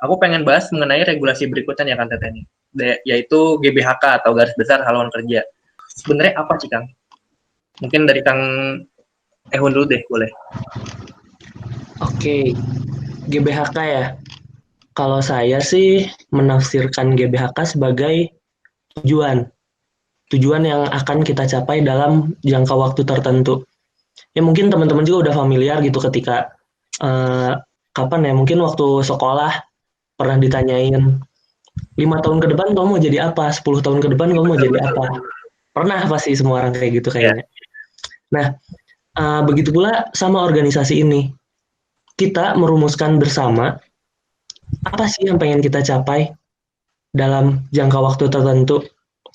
aku pengen bahas mengenai regulasi berikutnya ya kan Teteh nih, yaitu GBHK atau Garis Besar Haluan Kerja. Sebenarnya apa sih Kang? Mungkin dari Kang Ehun dulu deh, boleh. Oke, GBHK ya. Kalau saya sih menafsirkan GBHK sebagai tujuan. Tujuan yang akan kita capai dalam jangka waktu tertentu. Ya mungkin teman-teman juga udah familiar gitu ketika eh, kapan ya, mungkin waktu sekolah pernah ditanyain 5 tahun ke depan kamu mau jadi apa, 10 tahun ke depan kamu mau Betul, jadi betul. apa. Pernah pasti semua orang kayak gitu Ya, kayaknya. Nah, begitu pula sama organisasi ini. Kita merumuskan bersama apa sih yang pengen kita capai dalam jangka waktu tertentu.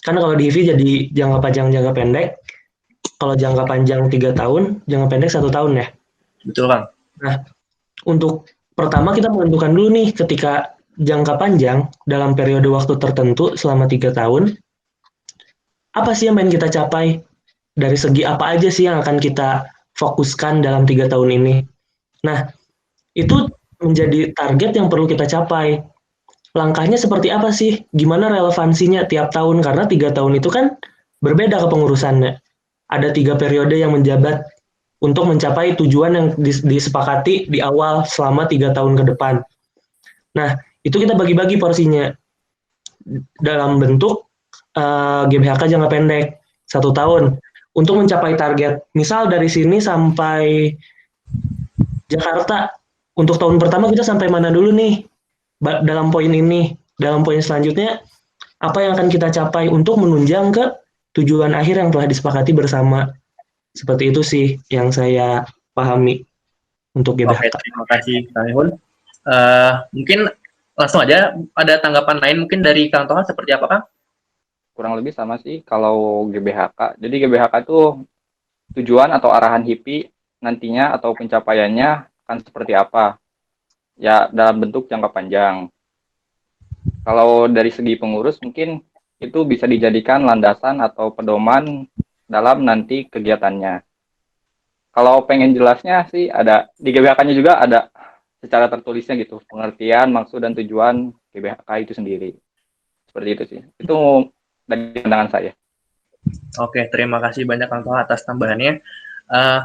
Karena kalau di HIVI jadi jangka panjang, jangka pendek. Kalau jangka panjang 3 tahun, jangka pendek 1 tahun ya. betul Kang. Nah, untuk pertama kita menentukan dulu nih ketika jangka panjang dalam periode waktu tertentu selama 3 tahun, apa sih yang ingin kita capai? Dari segi apa aja sih yang akan kita fokuskan dalam 3 tahun ini? Nah, itu menjadi target yang perlu kita capai. Langkahnya seperti apa sih? Gimana relevansinya tiap tahun? Karena 3 tahun itu kan berbeda kepengurusannya. Ada 3 periode yang menjabat untuk mencapai tujuan yang disepakati di awal selama 3 tahun ke depan. Nah, itu kita bagi-bagi porsinya dalam bentuk GBHK jangka pendek 1 tahun untuk mencapai target. Misal dari sini sampai Jakarta, untuk tahun pertama kita sampai mana dulu nih dalam poin ini. Dalam poin selanjutnya, apa yang akan kita capai untuk menunjang ke tujuan akhir yang telah disepakati bersama. Seperti itu sih yang saya pahami untuk Oke, GBHK. terima kasih Kang Ehun. Mungkin langsung aja ada tanggapan lain mungkin dari Kang Toha seperti apa Kang? Kurang lebih sama sih kalau GBHK. Jadi GBHK itu tujuan atau arahan HIPI nantinya atau pencapaiannya akan seperti apa? Ya dalam bentuk jangka panjang. Kalau dari segi pengurus mungkin itu bisa dijadikan landasan atau pedoman dalam nanti kegiatannya. Kalau pengen jelasnya sih ada di GBHK-nya juga ada secara tertulisnya gitu, pengertian, maksud dan tujuan GBHK itu sendiri. Seperti itu sih. Itu dari pandangan saya. Oke, terima kasih banyak Kang Toha atas tambahannya.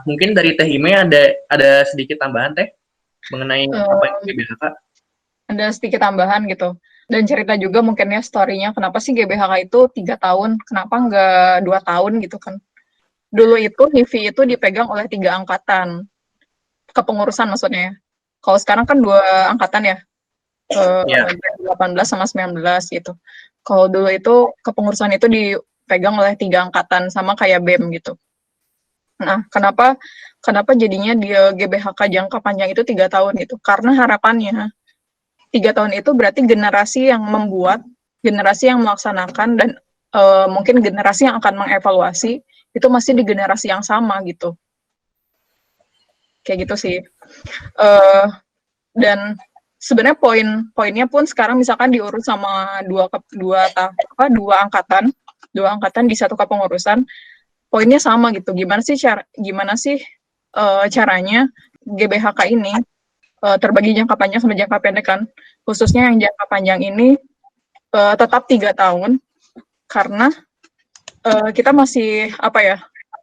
Mungkin dari Teh Ime ada sedikit tambahan Teh mengenai apa yang GBHK? Ada sedikit tambahan gitu. Dan cerita juga mungkin ya story-nya kenapa sih GBHK itu 3 tahun, kenapa nggak 2 tahun gitu kan. Dulu itu HIVI itu dipegang oleh 3 angkatan, kepengurusan maksudnya. Kalau sekarang kan 2 angkatan ya, Ya. 18 sama 19 gitu. Kalau dulu itu kepengurusan itu dipegang oleh 3 angkatan sama kayak BEM gitu. Nah, kenapa jadinya dia GBHK jangka panjang itu 3 tahun gitu? Karena harapannya 3 tahun itu berarti generasi yang membuat, generasi yang melaksanakan, dan mungkin generasi yang akan mengevaluasi itu masih di generasi yang sama gitu. Kayak gitu sih. Dan sebenarnya poinnya pun sekarang misalkan diurus sama dua angkatan di satu kepengurusan, poinnya sama gitu. Gimana sih caranya GBHK ini terbagi jangka panjang sama jangka pendek kan, khususnya yang jangka panjang ini tetap 3 tahun karena kita masih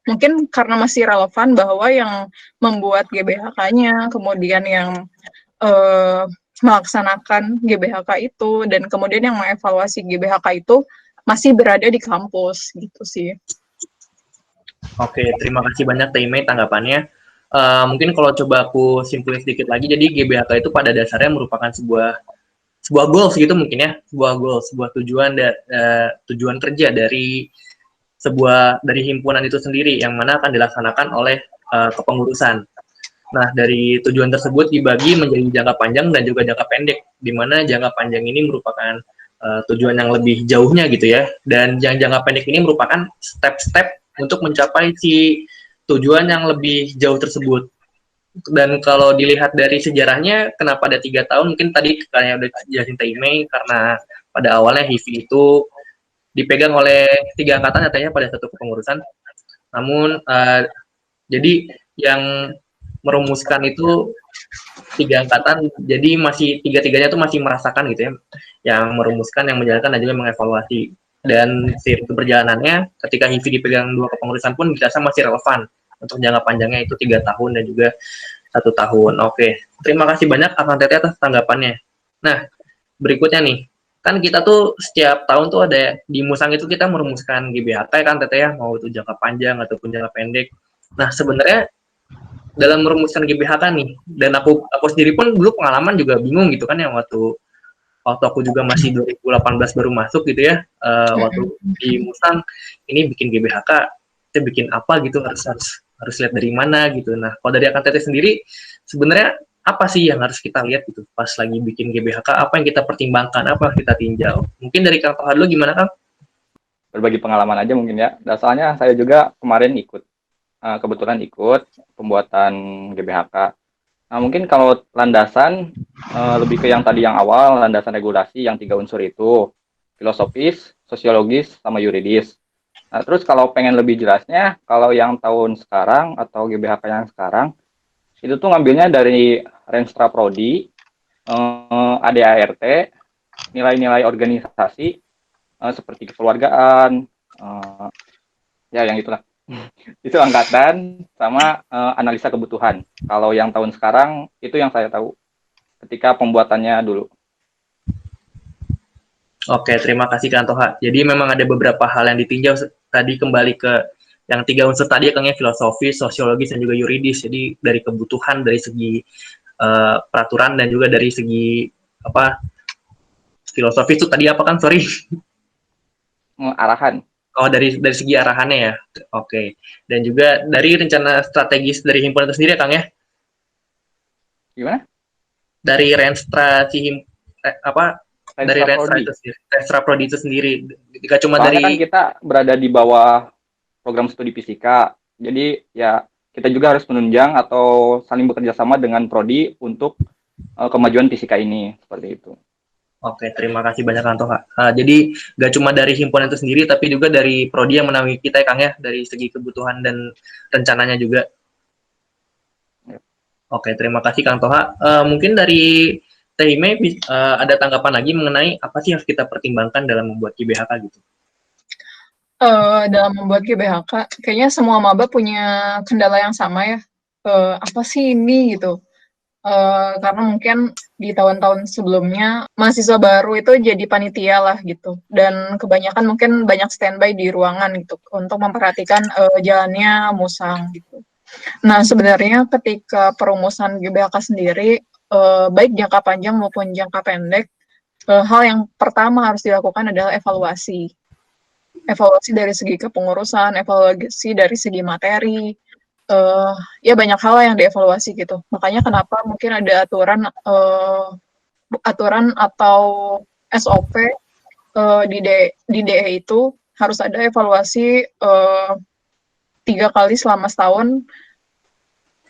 mungkin karena masih relevan bahwa yang membuat GBHK-nya, kemudian yang melaksanakan GBHK itu, dan kemudian yang mengevaluasi GBHK itu masih berada di kampus gitu sih. Oke, terima kasih banyak Teh Ime tanggapannya. Mungkin kalau coba aku simpulin sedikit lagi, jadi GBHK itu pada dasarnya merupakan sebuah goals gitu mungkin ya, sebuah tujuan kerja dari himpunan itu sendiri yang mana akan dilaksanakan oleh kepengurusan. Nah, dari tujuan tersebut dibagi menjadi jangka panjang dan juga jangka pendek, di mana jangka panjang ini merupakan tujuan yang lebih jauhnya gitu ya, dan yang jangka pendek ini merupakan step-step untuk mencapai si tujuan yang lebih jauh tersebut. Dan kalau dilihat dari sejarahnya, kenapa ada 3 tahun? Mungkin tadi kalian udah jelasin Teh Ime, karena pada awalnya HIVI itu dipegang oleh 3 angkatan katanya pada satu kepengurusan. Namun jadi yang merumuskan itu 3 angkatan, jadi masih tiga-tiganya tuh masih merasakan gitu ya, yang merumuskan, yang menjalankan, dan juga mengevaluasi. Dan seiring perjalanannya, ketika HIVI dipegang 2 kepengurusan pun dirasa masih relevan untuk jangka panjangnya itu 3 tahun dan juga 1 tahun. Oke, terima kasih banyak Kang Tete atas tanggapannya. Nah, berikutnya nih, kan kita tuh setiap tahun tuh ada di Musang itu kita merumuskan GBHK kan Tete ya, mau itu jangka panjang ataupun jangka pendek. Nah, sebenarnya dalam merumuskan GBHK nih, dan aku sendiri pun dulu pengalaman juga bingung gitu kan ya, waktu aku juga masih 2018 baru masuk gitu ya, waktu di Musang ini bikin GBHK, kita bikin apa gitu, harus lihat dari mana gitu. Nah, kalau dari Kang Tete sendiri, sebenarnya apa sih yang harus kita lihat gitu pas lagi bikin GBHK, apa yang kita pertimbangkan, apa yang kita tinjau? Mungkin dari Kang Toha dulu gimana, Kang? Berbagi pengalaman aja mungkin ya. Dasarnya saya juga kemarin kebetulan ikut pembuatan GBHK. Nah, mungkin kalau landasan lebih ke yang tadi yang awal, landasan regulasi yang 3 unsur itu, filosofis, sosiologis, sama yuridis. Nah, terus kalau pengen lebih jelasnya, kalau yang tahun sekarang atau GBHK yang sekarang, itu tuh ngambilnya dari Renstra Prodi, ADART, nilai-nilai organisasi, seperti kekeluargaan, ya yang itulah. Itu angkatan sama analisa kebutuhan. Kalau yang tahun sekarang itu yang saya tahu ketika pembuatannya dulu. Oke, terima kasih Kang Toha. Jadi memang ada beberapa hal yang ditinjau tadi, kembali ke yang 3 unsur tadi, Kang ya, filosofis, sosiologis, dan juga yuridis. Jadi dari kebutuhan, dari segi peraturan, dan juga dari segi apa, filosofis itu tadi apa kan, sorry? Arahan. Oh, dari segi arahannya ya. Oke. Dan juga dari rencana strategis dari himpunan itu sendiri, Kang ya. Gimana? Dari Renstra dari Renstra Prodi itu sendiri. Jika cuma soalnya dari kan kita berada di bawah program studi fisika. Jadi ya kita juga harus menunjang atau saling bekerja sama dengan prodi untuk kemajuan fisika ini, seperti itu. Oke, terima kasih banyak Kang Toha. Jadi gak cuma dari himpunan itu sendiri, tapi juga dari prodi yang menaungi kita ya Kang ya, dari segi kebutuhan dan rencananya juga. Ya. Oke, terima kasih Kang Toha. Mungkin dari Teh Ime ada tanggapan lagi mengenai apa sih yang harus kita pertimbangkan dalam membuat GBHK gitu? Dalam membuat GBHK, kayaknya semua maba punya kendala yang sama ya. Apa sih ini gitu? Karena mungkin di tahun-tahun sebelumnya mahasiswa baru itu jadi panitia lah gitu, dan kebanyakan mungkin banyak standby di ruangan gitu untuk memperhatikan jalannya Musang gitu. Nah, sebenarnya ketika perumusan GBHK sendiri, baik jangka panjang maupun jangka pendek, hal yang pertama harus dilakukan adalah evaluasi. Evaluasi dari segi kepengurusan, evaluasi dari segi materi, ya banyak hal yang dievaluasi gitu. Makanya kenapa mungkin ada aturan atau SOP di DE itu harus ada evaluasi 3 kali selama setahun,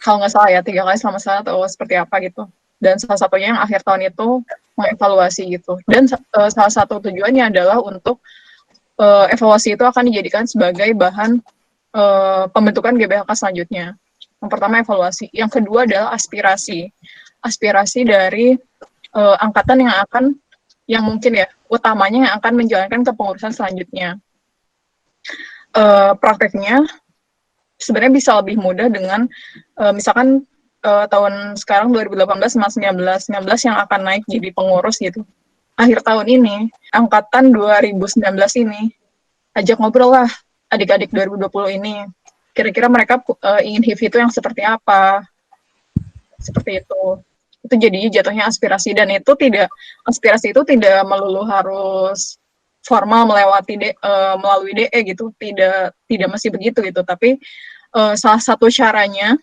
kalau nggak salah ya, 3 kali selama setahun atau seperti apa gitu. Dan salah satunya yang akhir tahun itu mengevaluasi gitu. Dan salah satu tujuannya adalah untuk evaluasi itu akan dijadikan sebagai bahan pembentukan GBHK selanjutnya. Yang pertama evaluasi, yang kedua adalah aspirasi. Aspirasi dari angkatan yang mungkin ya utamanya yang akan menjalankan kepengurusan selanjutnya. Prakteknya sebenarnya bisa lebih mudah dengan misalkan tahun sekarang 2018 sama 19 yang akan naik jadi pengurus gitu. Akhir tahun ini, angkatan 2019 ini ajak ngobrol lah adik-adik 2020 ini, kira-kira mereka ingin HIVI itu yang seperti apa, seperti itu jadi jatuhnya aspirasi. Dan aspirasi itu tidak melulu harus formal melalui DE gitu, tidak mesti begitu gitu, tapi salah satu caranya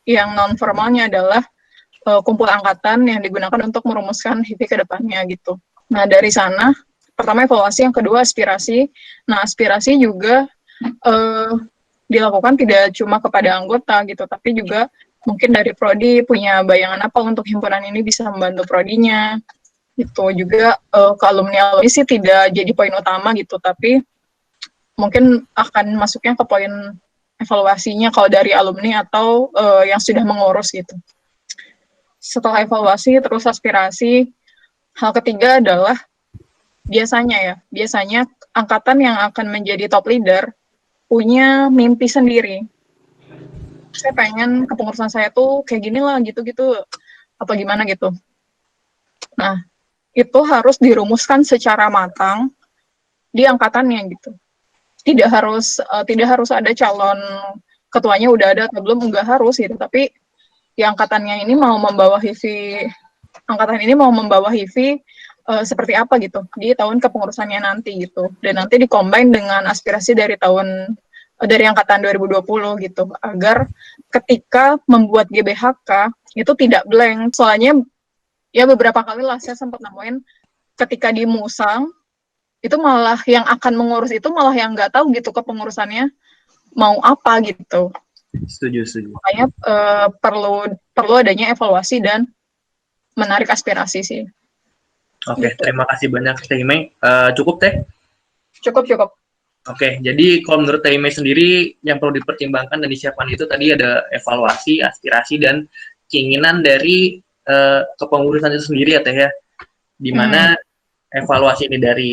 yang non formalnya adalah kumpul angkatan yang digunakan untuk merumuskan HIVI ke depannya gitu. Nah, dari sana pertama evaluasi, yang kedua aspirasi. Nah, aspirasi juga dilakukan tidak cuma kepada anggota gitu, tapi juga mungkin dari prodi punya bayangan apa untuk himpunan ini bisa membantu prodinya gitu. Juga ke alumni sih tidak jadi poin utama gitu, tapi mungkin akan masuknya ke poin evaluasinya kalau dari alumni atau yang sudah mengurus gitu. Setelah evaluasi terus aspirasi, hal ketiga adalah biasanya angkatan yang akan menjadi top leader punya mimpi sendiri. Saya pengen kepengurusan saya tuh kayak gini lah gitu-gitu atau gimana gitu. Nah, itu harus dirumuskan secara matang di angkatannya gitu. Tidak harus ada calon ketuanya udah ada atau belum, enggak harus gitu, tapi di angkatan ini mau membawa HIV seperti apa gitu di tahun kepengurusannya nanti gitu, dan nanti dikombin dengan aspirasi dari angkatan 2020 gitu, agar ketika membuat GBHK itu tidak blank. Soalnya ya beberapa kali lah saya sempat nemuin ketika di Musang itu malah yang akan mengurus itu malah yang nggak tahu gitu kepengurusannya mau apa gitu. Setuju. Makanya perlu adanya evaluasi dan menarik aspirasi sih. Oke, Gitu. terima kasih banyak Teh Imei. Cukup Teh? Cukup. Oke, jadi kalau menurut Teh Imei sendiri yang perlu dipertimbangkan dan disiapkan itu tadi ada evaluasi, aspirasi, dan keinginan dari kepengurusan itu sendiri ya Teh ya. Di mana evaluasi ini dari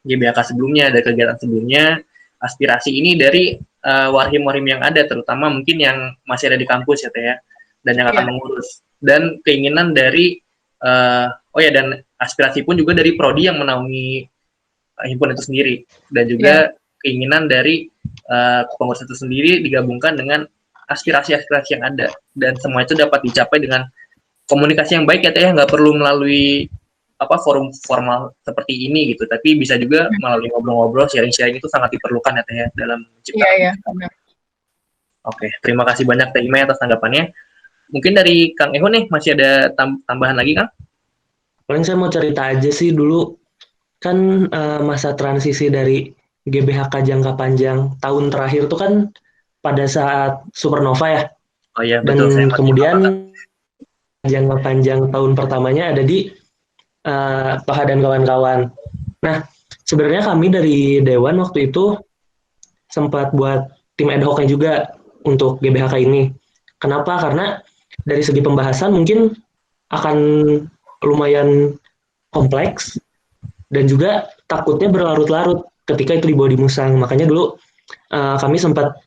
GBHK sebelumnya, dari kegiatan sebelumnya, aspirasi ini dari warhim-warhim yang ada, terutama mungkin yang masih ada di kampus ya Teh ya, dan yang akan mengurus. Dan keinginan dari dan aspirasi pun juga dari prodi yang menaungi himpunan itu sendiri, dan juga keinginan dari pengurus itu sendiri digabungkan dengan aspirasi-aspirasi yang ada, dan semua itu dapat dicapai dengan komunikasi yang baik ya Teh ya, nggak perlu melalui forum formal seperti ini gitu, tapi bisa juga melalui ngobrol-ngobrol, sharing-sharing itu sangat diperlukan ya Teh ya dalam menciptakan. Iya. Oke, terima kasih banyak Teh Imei atas tanggapannya. Mungkin dari Kang Ehon nih masih ada tambahan lagi Kang? Paling saya mau cerita aja sih dulu, kan masa transisi dari GBHK jangka panjang tahun terakhir itu kan pada saat Supernova ya. Oh iya, dan betul. Saya kemudian jangka panjang tahun pertamanya ada di Toha dan kawan-kawan. Nah, sebenarnya kami dari Dewan waktu itu sempat buat tim ad hoc-nya juga untuk GBHK ini. Kenapa? Karena dari segi pembahasan mungkin akan lumayan kompleks dan juga takutnya berlarut-larut ketika itu dibawa di Musang. Makanya dulu kami sempat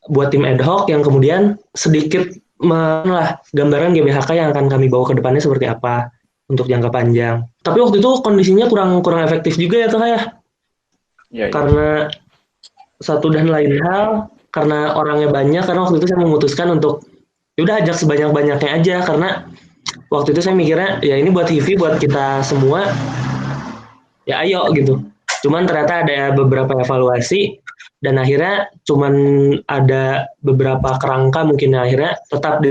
buat tim ad hoc yang kemudian sedikit gambaran GBHK yang akan kami bawa ke depannya seperti apa untuk jangka panjang. Tapi waktu itu kondisinya kurang efektif juga ya Kak ya. Iya. Karena satu dan lain hal, karena orangnya banyak, karena waktu itu saya memutuskan untuk udah ajak sebanyak-banyaknya aja, karena waktu itu saya mikirnya ya ini buat HIV, buat kita semua, ya ayo gitu. Cuman ternyata ada beberapa evaluasi dan akhirnya cuman ada beberapa kerangka mungkin akhirnya tetap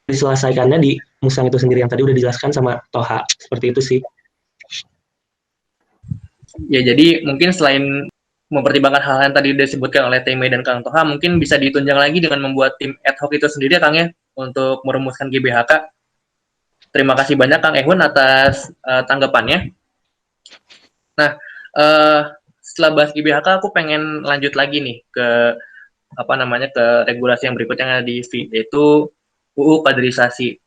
diselesaikannya di Musang itu sendiri yang tadi udah dijelaskan sama Toha. Seperti itu sih. Ya, jadi mungkin selain mempertimbangkan hal yang tadi disebutkan oleh Teh Imei dan Kang Toha, mungkin bisa ditunjang lagi dengan membuat tim ad hoc itu sendiri ya Kang ya, untuk merumuskan GBHK. Terima kasih banyak Kang Ehun atas tanggapannya. Nah, setelah bahas GBHK, aku pengen lanjut lagi nih ke ke regulasi yang berikutnya yang ada di FIB, yaitu UU Kaderisasi.